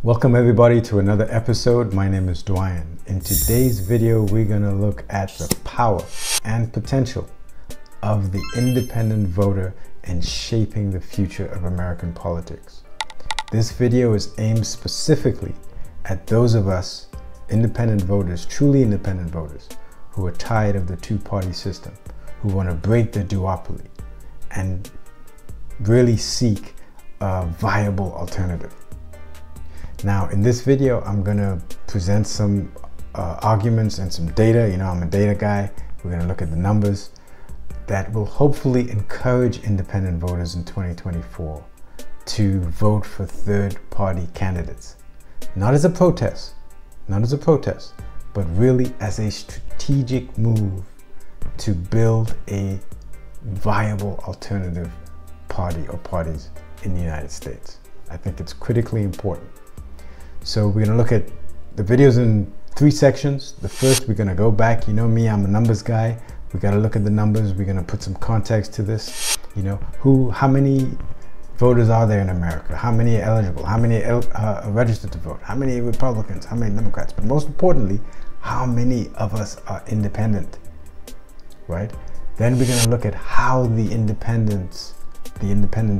Welcome everybody to another episode. My name is Dwyan. In today's video, we're gonna look at the power and potential of the independent voter in shaping the future of American politics. This video is aimed specifically at those of us independent voters, truly independent voters, who are tired of the two-party system, who want to break the duopoly and really seek a viable alternative. Now, in this video, I'm going to present some arguments and some data. You know, I'm a data guy. We're going to look at the numbers that will hopefully encourage independent voters in 2024 to vote for third-party candidates. Not as a protest, but really as a strategic move to build a viable alternative party or parties in the United States. I think it's critically important. So we're gonna look at the videos in three sections. The first, we're gonna go back. You know me, I'm a numbers guy. We gotta look at the numbers. We're gonna put some context to this. You know, how many voters are there in America? How many are eligible? How many are registered to vote? How many are Republicans? How many Democrats? But most importantly, how many of us are independent, right? Then we're gonna look at how the independent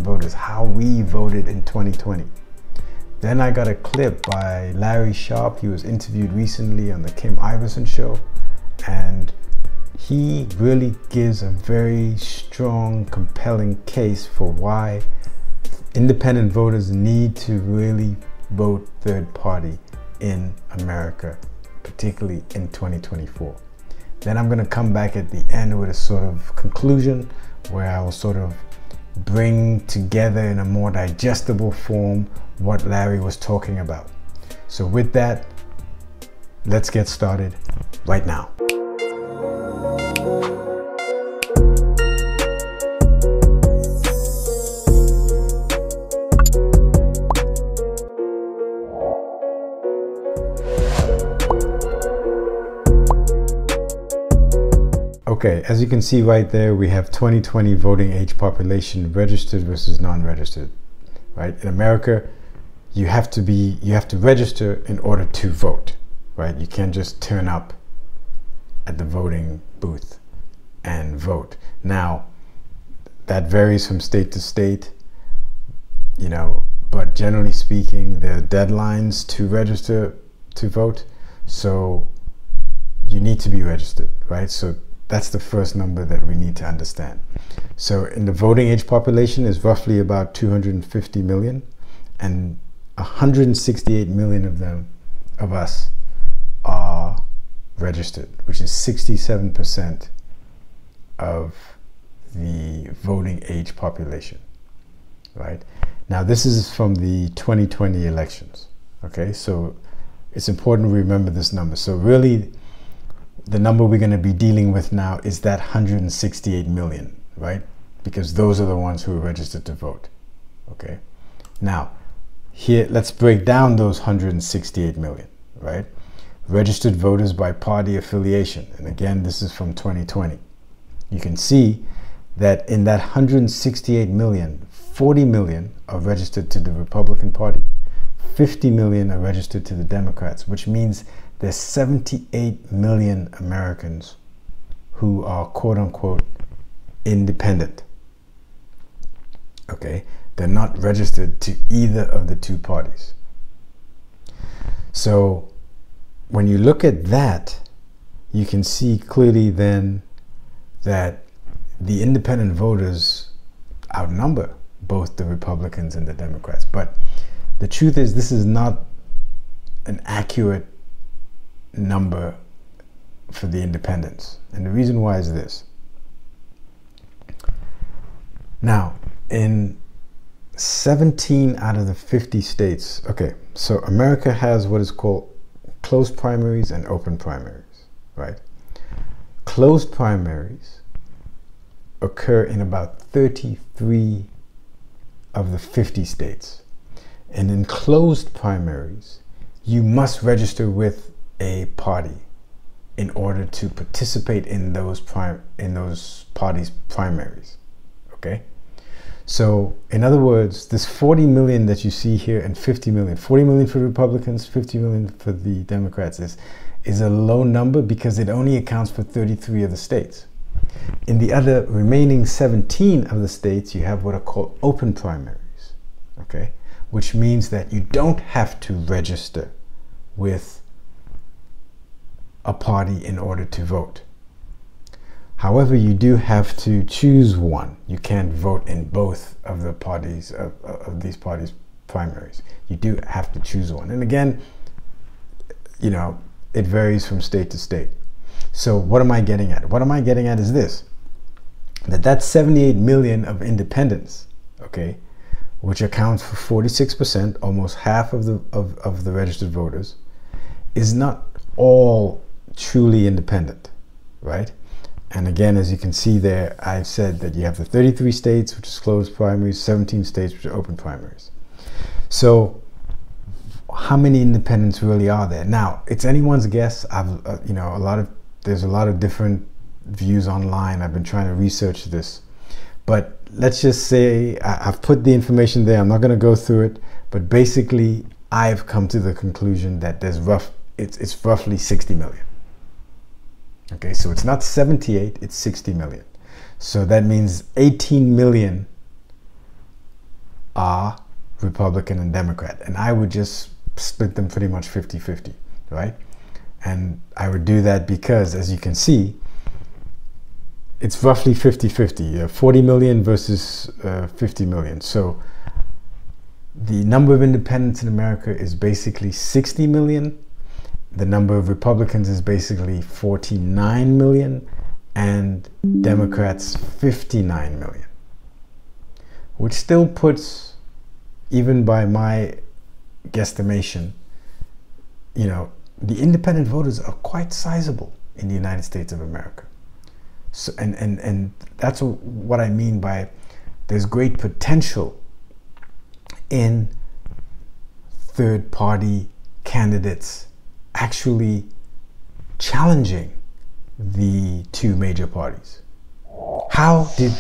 voters, how we voted in 2020. Then I got a clip by Larry Sharpe. He was interviewed recently on the Kim Iversen Show, and he really gives a very strong, compelling case for why independent voters need to really vote third party in America, particularly in 2024. Then I'm going to come back at the end with a sort of conclusion where I will sort of bring together in a more digestible form what Larry was talking about. So with that, let's get started right now. Okay, as you can see right there, we have 2020 voting age population, registered versus non-registered, right? In America, you have to register in order to vote, right? You can't just turn up at the voting booth and vote. Now, that varies from state to state, you know, but generally speaking, there are deadlines to register to vote. So you need to be registered, right? So that's the first number that we need to understand. So in the voting age population is roughly about 250 million, and 168 million of us are registered, which is 67% of the voting age population, right? Now this is from the 2020 elections, okay? So it's important to remember this number. So really, the number we're going to be dealing with now is that 168 million, right? Because those are the ones who are registered to vote, okay? Now, here, let's break down those 168 million, right? Registered voters by party affiliation. And again, this is from 2020. You can see that in that 168 million, 40 million are registered to the Republican Party, 50 million are registered to the Democrats, which means there's 78 million Americans who are quote unquote independent. Okay, they're not registered to either of the two parties. So when you look at that, you can see clearly then that the independent voters outnumber both the Republicans and the Democrats. But the truth is, this is not an accurate number for the independents. And the reason why is this. Now, in 17 out of the 50 states, okay, so America has what is called closed primaries and open primaries, right? Closed primaries occur in about 33 of the 50 states. And in closed primaries, you must register with a party in order to participate in those parties' primaries, okay? So in other words, this 40 million that you see here and 50 million, 40 million for Republicans, 50 million for the Democrats is a low number because it only accounts for 33 of the states. In the other remaining 17 of the states, you have what are called open primaries, okay? Which means that you don't have to register with a party in order to vote. However, you do have to choose one. You can't vote in both of the parties, of these parties' primaries. You do have to choose one. And again, you know, it varies from state to state. So what am I getting at? What am I getting at is this, that 78 million of independents, okay, which accounts for 46%, almost half of the registered voters, is not all truly independent, right? And again, as you can see there, I've said that you have the 33 states, which is closed primaries, 17 states, which are open primaries. So how many independents really are there? Now, it's anyone's guess. You know, there's a lot of different views online. I've been trying to research this, but let's just say I've put the information there. I'm not going to go through it, but basically I've come to the conclusion that it's roughly 60 million. Okay, so it's not 78, it's 60 million. So that means 18 million are Republican and Democrat. And I would just split them pretty much 50-50, right? And I would do that because, as you can see, it's roughly 50-50, 40 million versus 50 million. So the number of independents in America is basically 60 million. The number of Republicans is basically 49 million, and Democrats 59 million, which still puts, even by my guesstimation, you know, the independent voters are quite sizable in the United States of America. So, and that's what I mean by there's great potential in third-party candidates actually challenging the two major parties. How did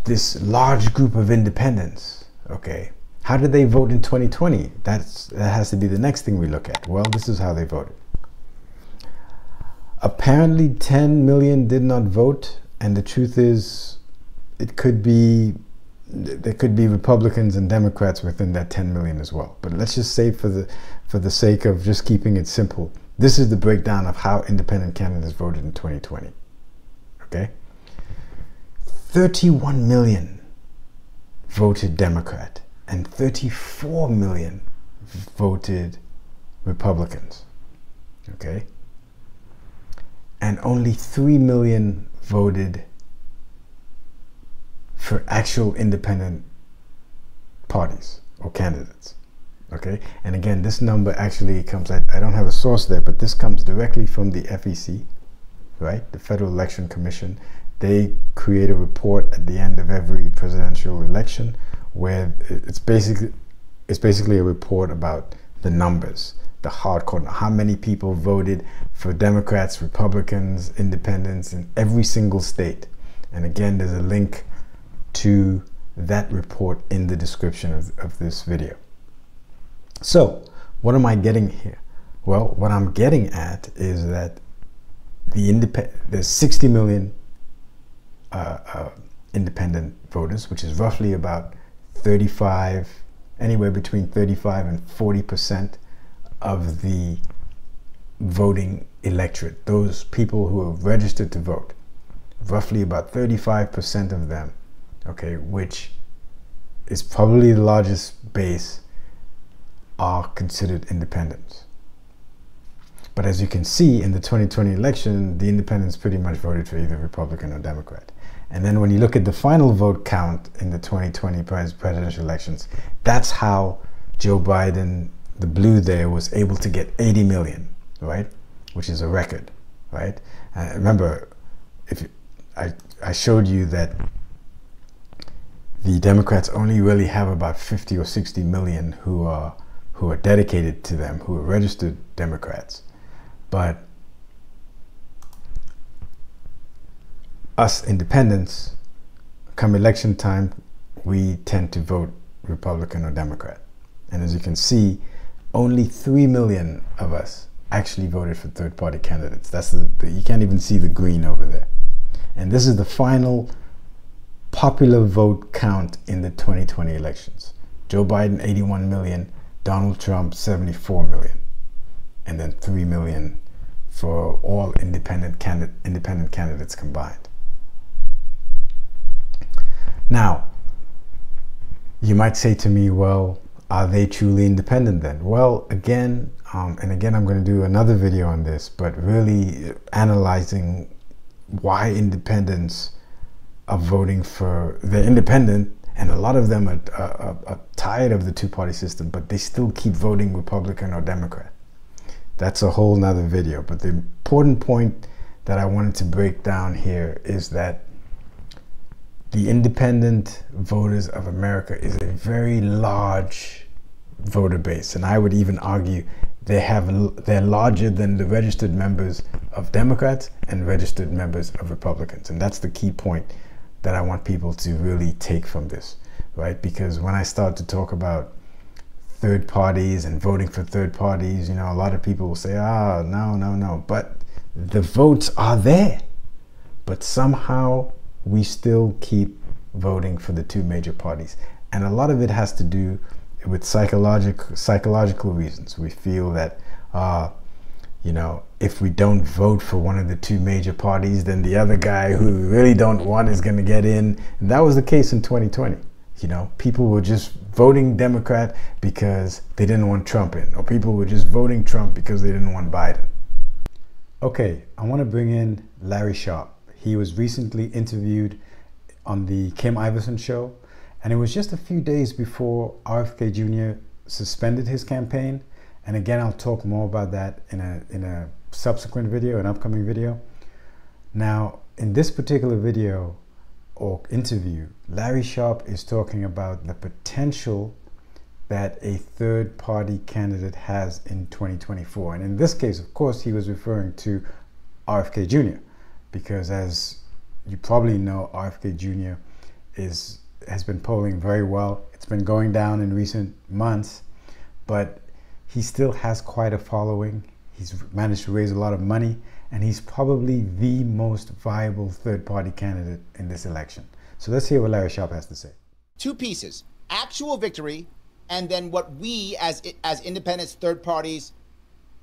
this large group of independents, okay, how did they vote in 2020? That has to be the next thing we look at. Well, this is how they voted. Apparently 10 million did not vote, and the truth is there could be Republicans and Democrats within that 10 million as well. But let's just say for the sake of just keeping it simple, this is the breakdown of how independent candidates voted in 2020. Okay? 31 million voted Democrat and 34 million voted Republicans. Okay? And only 3 million voted for actual independent parties or candidates. Okay, and again, this number actually comes, I don't have a source there, but this comes directly from the FEC, right? The Federal Election Commission. They create a report at the end of every presidential election where it's basically a report about the numbers, the hardcore, how many people voted for Democrats, Republicans, independents in every single state. And again, there's a link to that report in the description of this video. So what am I getting here? Well, what I'm getting at is that there's 60 million independent voters, which is roughly about 35, anywhere between 35 and 40% of the voting electorate, those people who are registered to vote, roughly about 35% of them, okay, which is probably the largest base, are considered independents. But as you can see in the 2020 election, the independents pretty much voted for either Republican or Democrat. And then when you look at the final vote count in the 2020 presidential elections, that's how Joe Biden, the blue there, was able to get 80 million, right? Which is a record, right? Remember, I showed you that the Democrats only really have about 50 or 60 million who are dedicated to them, who are registered Democrats. But us independents, come election time, we tend to vote Republican or Democrat. And as you can see, only 3 million of us actually voted for third-party candidates. That's you can't even see the green over there. And this is the final popular vote count in the 2020 elections. Joe Biden, 81 million, Donald Trump, 74 million, and then 3 million for all independent candidates combined. Now, you might say to me, well, are they truly independent then? Well, again, and again, I'm going to do another video on this, but really analyzing why independents are voting for, they're independent, and a lot of them are tired of the two-party system, but they still keep voting Republican or Democrat. That's a whole nother video. But the important point that I wanted to break down here is that the independent voters of America is a very large voter base, and I would even argue they're larger than the registered members of Democrats and registered members of Republicans. And that's the key point that I want people to really take from this, right? Because when I start to talk about third parties and voting for third parties, you know, a lot of people will say, no. But the votes are there. But somehow we still keep voting for the two major parties. And a lot of it has to do with psychological reasons. We feel that, you know, if we don't vote for one of the two major parties, then the other guy who we really don't want is going to get in. And that was the case in 2020. You know, people were just voting Democrat because they didn't want Trump in, or people were just voting Trump because they didn't want Biden. Okay, I want to bring in Larry Sharpe. He was recently interviewed on the Kim Iversen Show, and it was just a few days before RFK Jr. suspended his campaign. And again, I'll talk more about that in a subsequent video, an upcoming video. Now, in this particular video or interview, Larry Sharpe is talking about the potential that a third-party candidate has in 2024. And in this case, of course, he was referring to RFK Jr. because, as you probably know, RFK Jr. has been polling very well. It's been going down in recent months, but he still has quite a following. He's managed to raise a lot of money, and he's probably the most viable third-party candidate in this election. So let's hear what Larry Sharpe has to say. Two pieces: actual victory, and then what we as independents, third parties,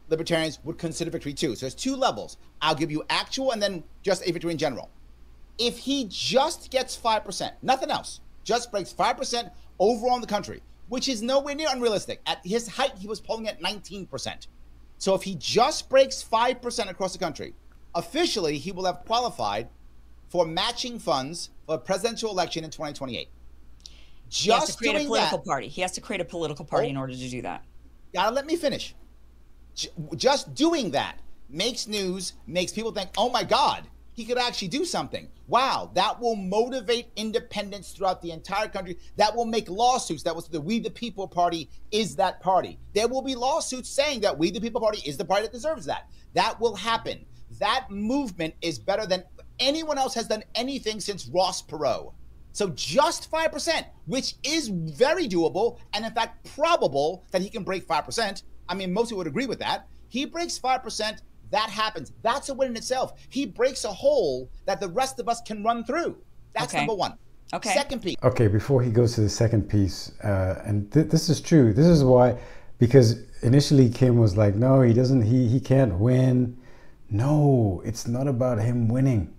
libertarians would consider victory too. So there's two levels. I'll give you actual and then just a victory in general. If he just gets 5%, nothing else, just breaks 5% overall in the country, which is nowhere near unrealistic. At his height, he was polling at 19%. So if he just breaks 5% across the country, officially he will have qualified for matching funds for a presidential election in 2028. He has to create a political party. He has to create a political party in order to do that. Gotta let me finish. Just doing that makes news, makes people think, oh my God, he could actually do something. Wow, that will motivate independents throughout the entire country. That will make lawsuits. That was the We the People Party is that party. There will be lawsuits saying that We the People Party is the party that deserves that. That will happen. That movement is better than anyone else has done anything since Ross Perot. So just 5%, which is very doable, and in fact probable that he can break 5%. I mean, most people would agree with that. He breaks 5%. That happens. That's a win in itself. He breaks a hole that the rest of us can run through. That's number one. Okay. Second piece. Okay, before he goes to the second piece, and this is true. This is why, because initially Kim was like, no, he doesn't, he can't win. No, it's not about him winning.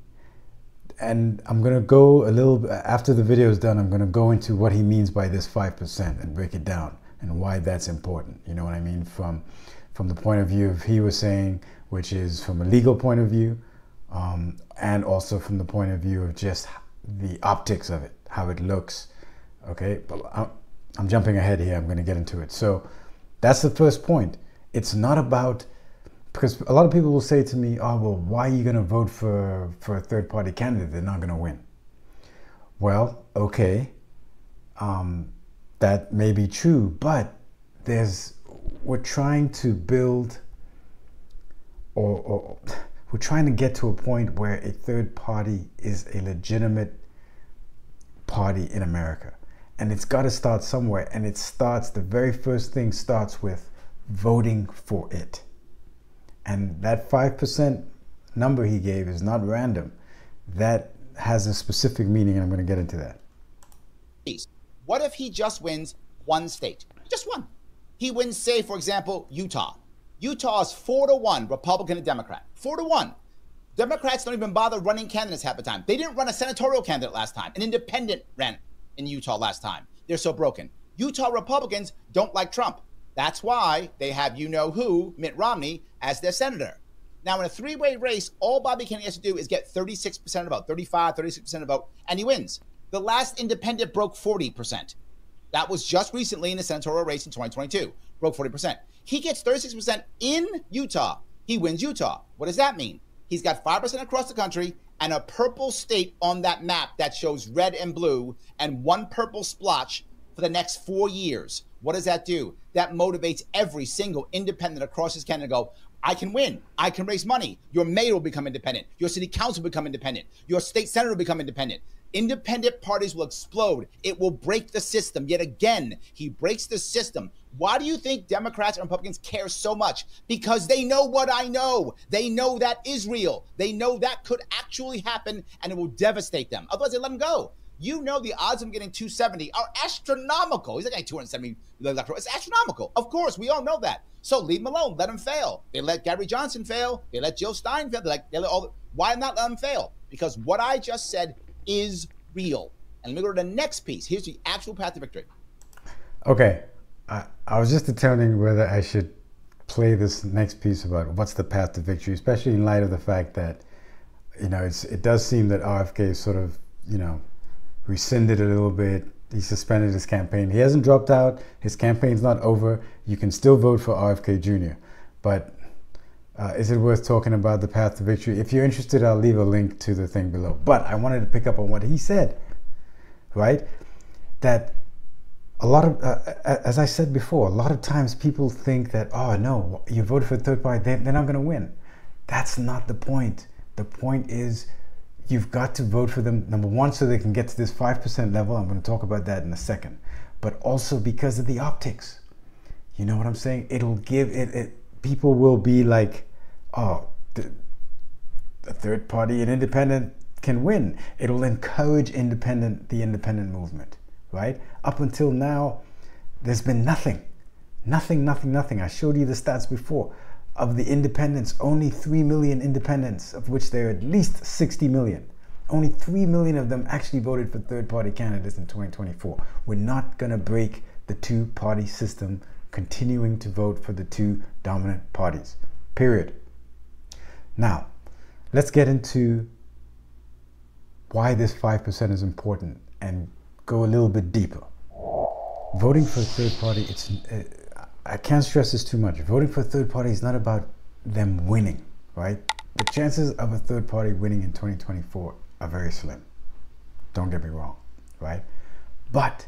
And I'm going to go a little, after the video is done, I'm going to go into what he means by this 5% and break it down and why that's important. You know what I mean? From the point of view of he was saying, which is from a legal point of view, and also from the point of view of just the optics of it, how it looks. Okay, but I'm jumping ahead here. I'm going to get into it. So that's the first point. It's not about, because a lot of people will say to me, oh, well, why are you going to vote for a third-party candidate? They're not going to win. Well, okay, that may be true, but we're trying to build, or we're trying to get to a point where a third party is a legitimate party in America. And it's got to start somewhere. And it starts, the very first thing starts with voting for it. And that 5% number he gave is not random. That has a specific meaning, and I'm going to get into that. What if he just wins one state? Just one. He wins, say, for example, Utah. Utah is 4-1 Republican and Democrat. 4-1. Democrats don't even bother running candidates half the time. They didn't run a senatorial candidate last time. An independent ran in Utah last time. They're so broken. Utah Republicans don't like Trump. That's why they have you-know-who, Mitt Romney, as their senator. Now, in a three-way race, all Bobby Kennedy has to do is get 36% of the vote, 35, 36% of the vote, and he wins. The last independent broke 40%. That was just recently in the senatorial race in 2022. Broke 40%. He gets 36% in Utah. He wins Utah. What does that mean? He's got 5% across the country and a purple state on that map that shows red and blue and one purple splotch for the next 4 years. What does that do? That motivates every single independent across his Canada to go, I can win. I can raise money. Your mayor will become independent. Your city council will become independent. Your state senator will become independent. Independent parties will explode. It will break the system. Yet again, he breaks the system. Why do you think Democrats and Republicans care so much? Because they know what I know. They know that is real. They know that could actually happen and it will devastate them. Otherwise, they let him go. You know the odds of him getting 270 are astronomical. He's not getting 270 electoral. It's astronomical. Of course, we all know that. So leave him alone. Let him fail. They let Gary Johnson fail. They let Jill Stein fail. Why not let him fail? Because what I just said is real. And let me go to the next piece. Here's the actual path to victory. Okay. I was just determining whether I should play this next piece about what's the path to victory, especially in light of the fact that, you know, it does seem that RFK sort of, you know, rescinded a little bit. He suspended his campaign. He hasn't dropped out. His campaign's not over. You can still vote for RFK Jr. But is it worth talking about the path to victory? If you're interested, I'll leave a link to the thing below. But I wanted to pick up on what he said, right? That a lot of, as I said before, a lot of times people think that, oh no, you voted for a third party, they're not going to win. That's not the point. The point is you've got to vote for them, number one, so they can get to this 5% level. I'm going to talk about that in a second. But also because of the optics. You know what I'm saying? It'll give it people will be like, oh, the third party and independent can win. It'll encourage the independent movement, right? Up until now, there's been nothing. I showed you the stats before. Of the independents, only 3 million independents, of which there are at least 60 million. Only 3 million of them actually voted for third-party candidates in 2024. We're not going to break the two-party system, continuing to vote for the two dominant parties, period. Now, let's get into why this 5% is important and go a little bit deeper. Voting for a third party, I can't stress this too much. Voting for a third party is not about them winning, right? The chances of a third party winning in 2024 are very slim. Don't get me wrong, right? But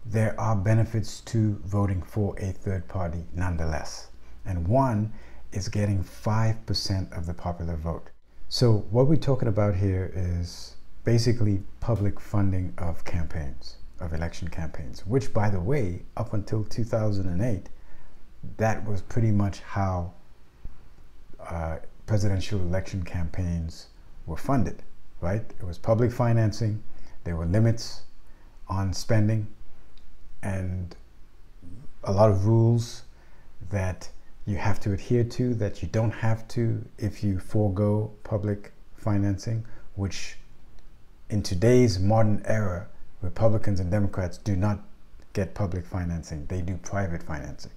there are benefits to voting for a third party nonetheless. And one is getting 5% of the popular vote. So what we're talking about here is basically public funding of campaigns, of election campaigns, which, by the way, up until 2008, that was pretty much how presidential election campaigns were funded, right? It was public financing. There were limits on spending and a lot of rules that you have to adhere to that you don't have to if you forego public financing, which in today's modern era, Republicans and Democrats do not get public financing. They do private financing.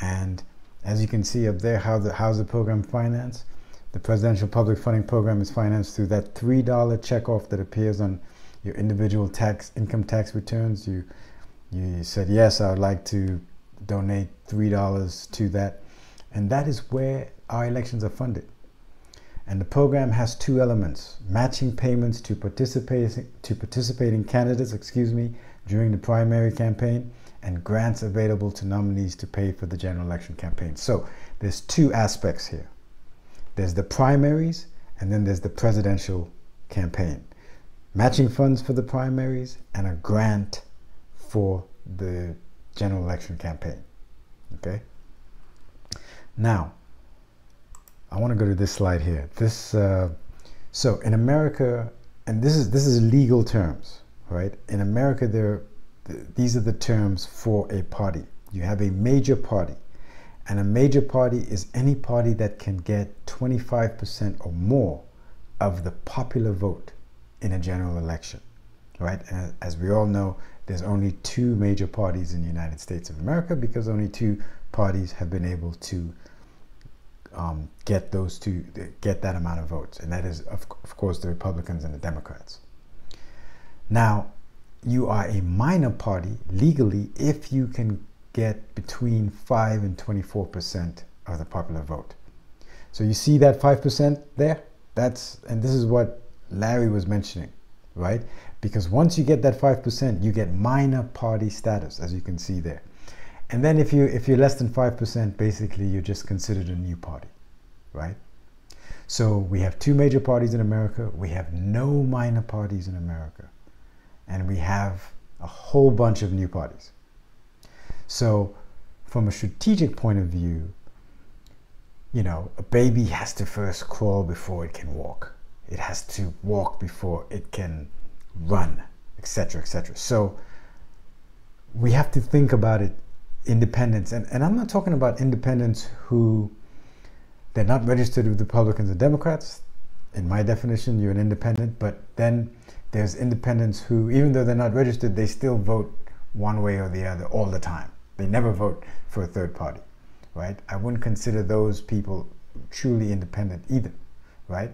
And as you can see up there, how's the program financed? The Presidential Public Funding Program is financed through that $3 checkoff that appears on your individual income tax returns. You said, yes, I would like to donate $3 to that. And that is where our elections are funded. And the program has two elements: matching payments to participating candidates, during the primary campaign, and grants available to nominees to pay for the general election campaign. So there's two aspects here. There's the primaries, and then there's the presidential campaign. Matching funds for the primaries and a grant for the general election campaign. Okay. Now, I want to go to this slide here. So in America, and this is legal terms, right? In America, these are the terms for a party. You have a major party, and a major party is any party that can get 25% or more of the popular vote in a general election, right? And as we all know, there's only 2 major parties in the United States of America, because only 2 parties have been able to get that amount of votes, and that is of course the Republicans and the Democrats. Now, you are a minor party legally if you can get between 5 and 24% of the popular vote. So you see that 5% there? And this is what Larry was mentioning, right? Because once you get that 5%, you get minor party status, as you can see there. And then if you're less than 5%, basically you're just considered a new party, right? So we have 2 major parties in America. We have no minor parties in America. And we have a whole bunch of new parties. So from a strategic point of view, you know, a baby has to first crawl before it can walk. It has to walk before it can run, etc., etc. So we have to think about it, independents, and I'm not talking about independents who they're not registered with Republicans and Democrats. In my definition, you're an independent, but then there's independents who, even though they're not registered, they still vote one way or the other all the time. They never vote for a third party, right? I wouldn't consider those people truly independent either, right?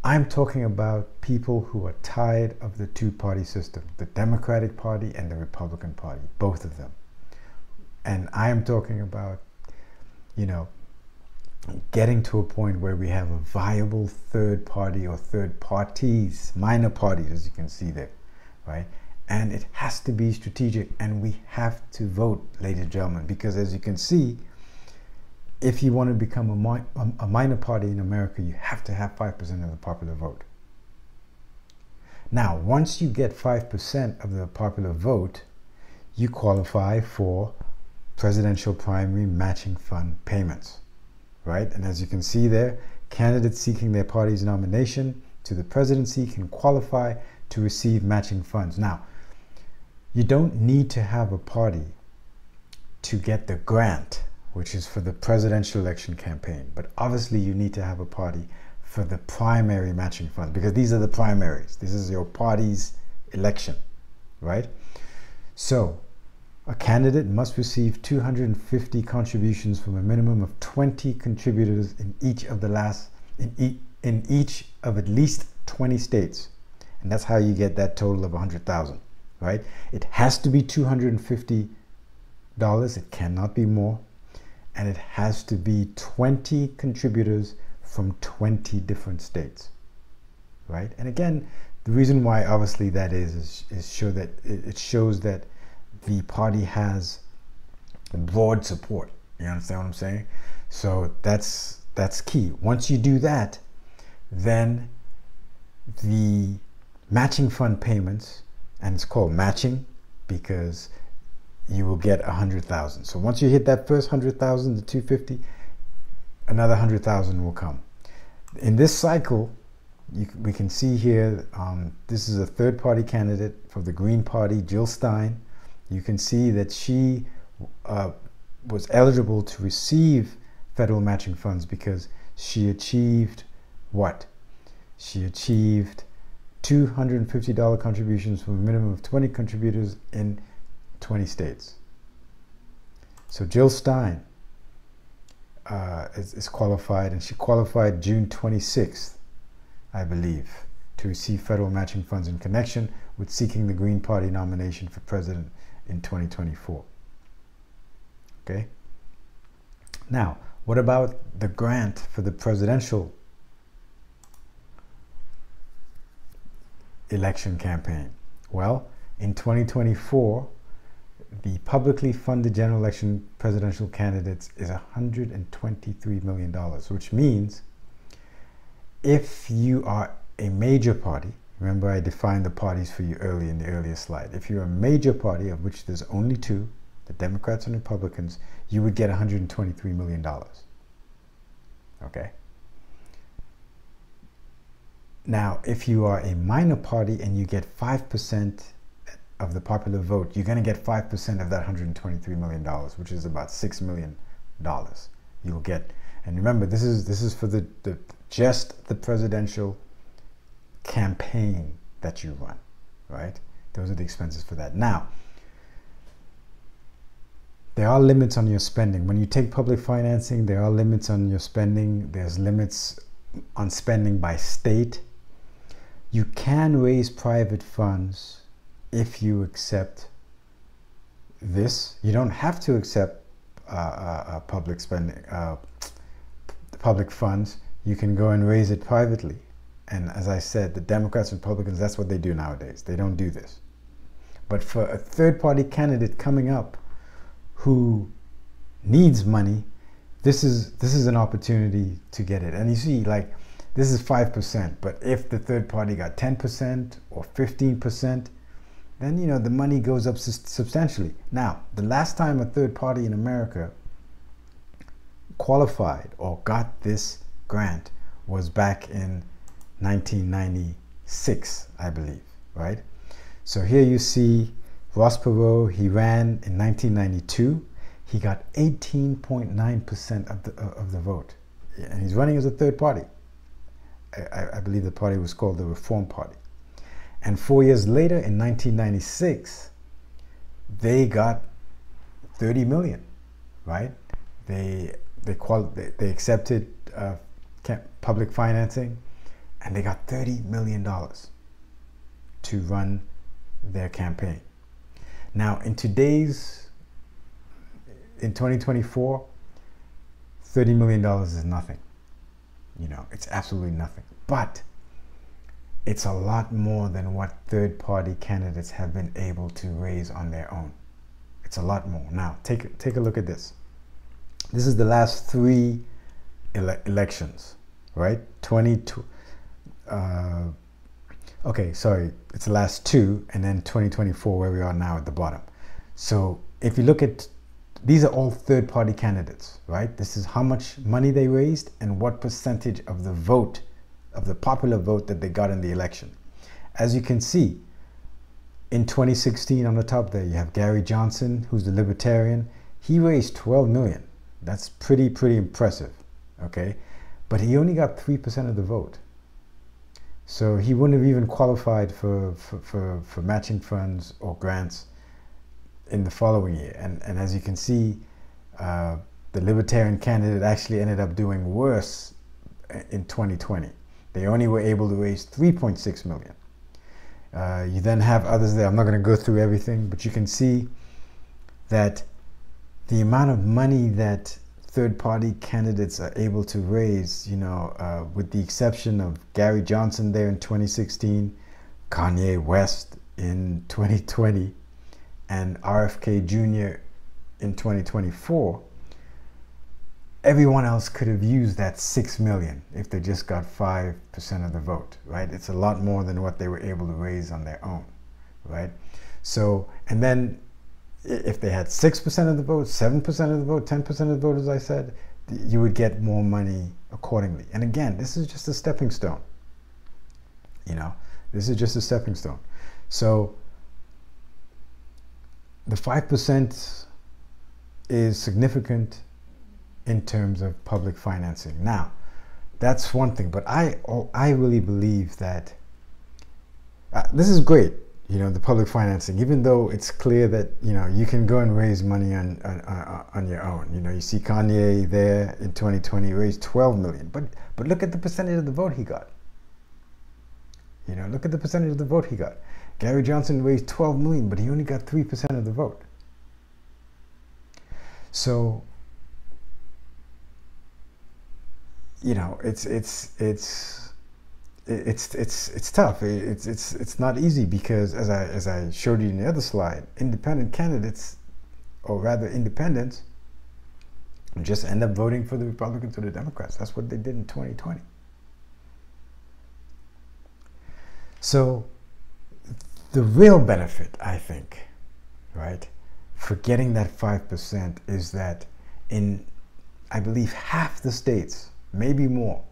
I'm talking about people who are tired of the 2-party system, the Democratic Party and the Republican Party, both of them. And I am talking about, you know, getting to a point where we have a viable third party or third parties, minor parties, as you can see there, right? And it has to be strategic, and we have to vote, ladies and gentlemen, because as you can see, if you want to become a minor party in America, you have to have 5% of the popular vote. Now, once you get 5% of the popular vote, you qualify for presidential primary matching fund payments, right? And as you can see there, candidates seeking their party's nomination to the presidency can qualify to receive matching funds. Now, you don't need to have a party to get the grant, which is for the presidential election campaign, but obviously you need to have a party for the primary matching fund, because these are the primaries. This is your party's election, right? So a candidate must receive 250 contributions from a minimum of 20 contributors in each of at least 20 states. And that's how you get that total of 100,000, right? It has to be $250. It cannot be more. And it has to be 20 contributors from 20 different states, right? And again, the reason why obviously that is show that it shows that the party has broad support. You understand what I'm saying? So that's key. Once you do that, then the matching fund payments, and it's called matching because you will get 100,000. So once you hit that first 100,000, the 250, another 100,000 will come. In this cycle, we can see here, this is a third-party candidate for the Green Party, Jill Stein. You can see that she was eligible to receive federal matching funds because she achieved what? She achieved $250 contributions from a minimum of 20 contributors in 20 states. So Jill Stein is qualified, and she qualified June 26th, I believe, to receive federal matching funds in connection with seeking the Green Party nomination for president in 2024. Okay. Now, what about the grant for the presidential election campaign? Well, in 2024, the publicly funded general election presidential candidates is $123 million, which means if you are a major party, Remember, I defined the parties for you early in the earlier slide. If you're a major party, of which there's only two, the Democrats and Republicans, you would get $123 million. Okay? Now, if you are a minor party and you get 5% of the popular vote, you're going to get 5% of that $123 million, which is about $6 million. You'll get, and remember, this is for just the presidential campaign that you run, right? Those are the expenses for that. Now, there are limits on your spending. When you take public financing, there are limits on your spending. There's limits on spending by state. You can raise private funds if you accept this. You don't have to accept public spending, public funds. You can go and raise it privately. And as I said, the Democrats and Republicans, that's what they do nowadays. They don't do this. But for a third-party candidate coming up who needs money, this is an opportunity to get it. And you see, like, this is 5%. But if the third party got 10% or 15%, then, you know, the money goes up substantially. Now, the last time a third party in America qualified or got this grant was back in 1996, I believe, right? So here you see Ross Perot. He ran in 1992. He got 18.9% of the vote, and he's running as a third party. I believe the party was called the Reform Party. And 4 years later, in 1996, they got 30 million, right? They accepted public financing, and they got $30 million to run their campaign. Now, in 2024, $30 million is nothing. You know, it's absolutely nothing. But it's a lot more than what third-party candidates have been able to raise on their own. It's a lot more. Now, take a look at this. This is the last three elections, right? Okay, sorry, it's the last two, and then 2024, where we are now at the bottom. So if you look at, these are all third-party candidates, right? This is how much money they raised and what percentage of the vote, of the popular vote that they got in the election. As you can see, in 2016 on the top there, you have Gary Johnson, who's the Libertarian. He raised 12 million. That's pretty impressive, okay? But he only got 3% of the vote. So he wouldn't have even qualified for matching funds or grants in the following year. And as you can see, the Libertarian candidate actually ended up doing worse in 2020. They only were able to raise 3.6 million. You then have others there. I'm not going to go through everything, but you can see that the amount of money that third-party candidates are able to raise, you know, with the exception of Gary Johnson there in 2016, Kanye West in 2020, and RFK Jr. in 2024, everyone else could have used that 6 million if they just got 5% of the vote, right? It's a lot more than what they were able to raise on their own, right? So, and then if they had 6% of the vote, 7% of the vote, 10% of the vote, as I said, you would get more money accordingly. And again, this is just a stepping stone. You know, this is just a stepping stone. So the 5% is significant in terms of public financing. Now, that's one thing, but I really believe that this is great. You know, the public financing, even though it's clear that, you know, you can go and raise money on your own. You know, you see Kanye there in 2020 raised 12 million, but look at the percentage of the vote he got. You know, look at the percentage of the vote he got. Gary Johnson raised 12 million, but he only got 3% of the vote. So, you know, it's tough. It's not easy because, as I showed you in the other slide, independent candidates, or rather independents, just end up voting for the Republicans or the Democrats. That's what they did in 2020. So the real benefit, I think, right, for getting that 5% is that in, I believe, half the states, maybe more,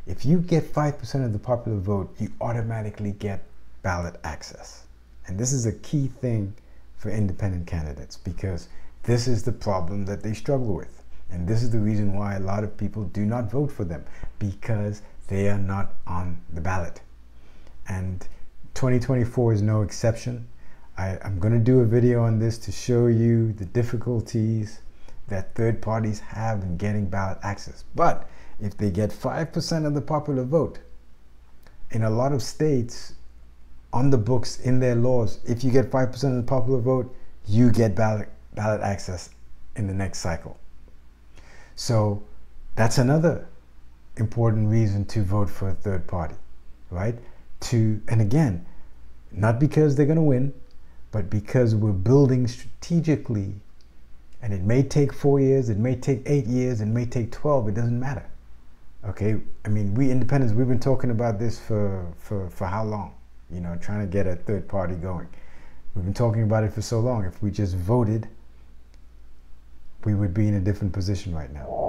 if you get 5% of the popular vote, you automatically get ballot access. And this is a key thing for independent candidates, because this is the problem that they struggle with. And this is the reason why a lot of people do not vote for them, because they are not on the ballot. And 2024 is no exception. I'm going to do a video on this to show you the difficulties that third parties have in getting ballot access. But if they get 5% of the popular vote, in a lot of states, on the books, in their laws, if you get 5% of the popular vote, you get ballot access in the next cycle. So that's another important reason to vote for a third party, right? And again, not because they're going to win, but because we're building strategically. And it may take 4 years, it may take 8 years, it may take 12, it doesn't matter. Okay, I mean, we independents, we've been talking about this for how long? You know, trying to get a third party going. We've been talking about it for so long. If we just voted, we would be in a different position right now.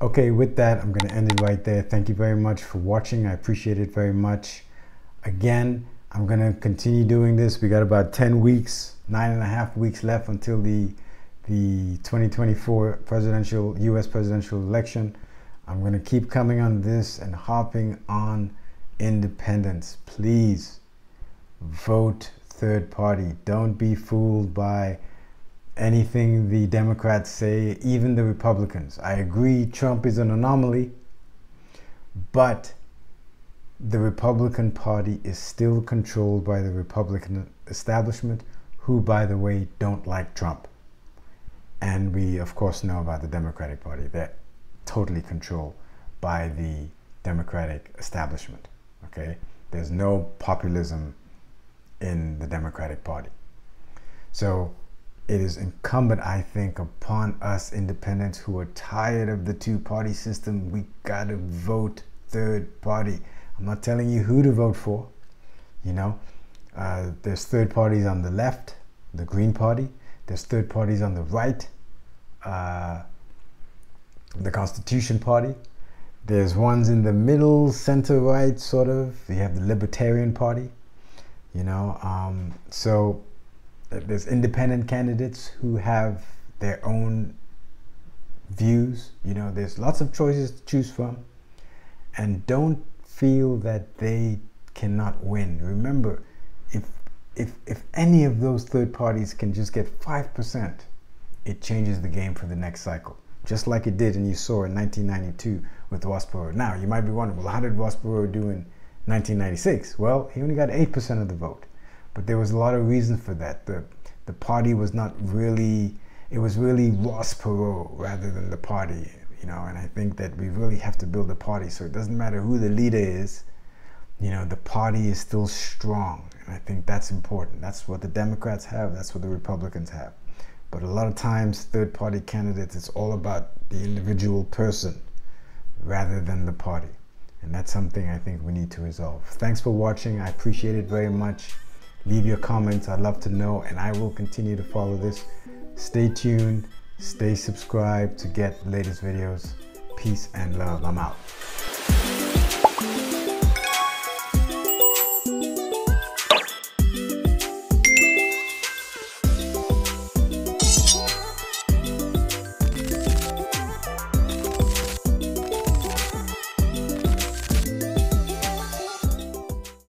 Okay, with that, I'm going to end it right there. Thank you very much for watching. I appreciate it very much. Again, I'm going to continue doing this. We got about 10 weeks, 9.5 weeks left until the 2024 US presidential election. I'm going to keep coming on this and harping on independence. Please vote third party. Don't be fooled by anything the Democrats say, even the Republicans. I agree Trump is an anomaly, but the Republican Party is still controlled by the Republican establishment, who, by the way, don't like Trump. And we, of course, know about the Democratic Party. They're totally controlled by the Democratic establishment, okay? There's no populism in the Democratic Party. So it is incumbent, I think, upon us independents who are tired of the two-party system. We gotta vote third party. I'm not telling you who to vote for. You know, there's third parties on the left, the Green Party. There's third parties on the right, the Constitution Party. There's ones in the middle, center-right, sort of. You have the Libertarian Party. You know, so there's independent candidates who have their own views. You know, there's lots of choices to choose from. And don't feel that they cannot win. Remember, if any of those third parties can just get 5%, it changes the game for the next cycle. Just like it did, and you saw in 1992 with Ross Perot. Now, you might be wondering, well, how did Ross Perot do in 1996? Well, he only got 8% of the vote. But there was a lot of reasons for that. The party was not really, it was really Ross Perot rather than the party, you know, and I think that we really have to build a party, so it doesn't matter who the leader is, you know, the party is still strong, and I think that's important. That's what the Democrats have, that's what the Republicans have. But a lot of times, third party candidates, it's all about the individual person rather than the party. And that's something I think we need to resolve. Thanks for watching. I appreciate it very much. Leave your comments. I'd love to know, and I will continue to follow this. Stay tuned. Stay subscribed to get the latest videos. Peace and love. I'm out.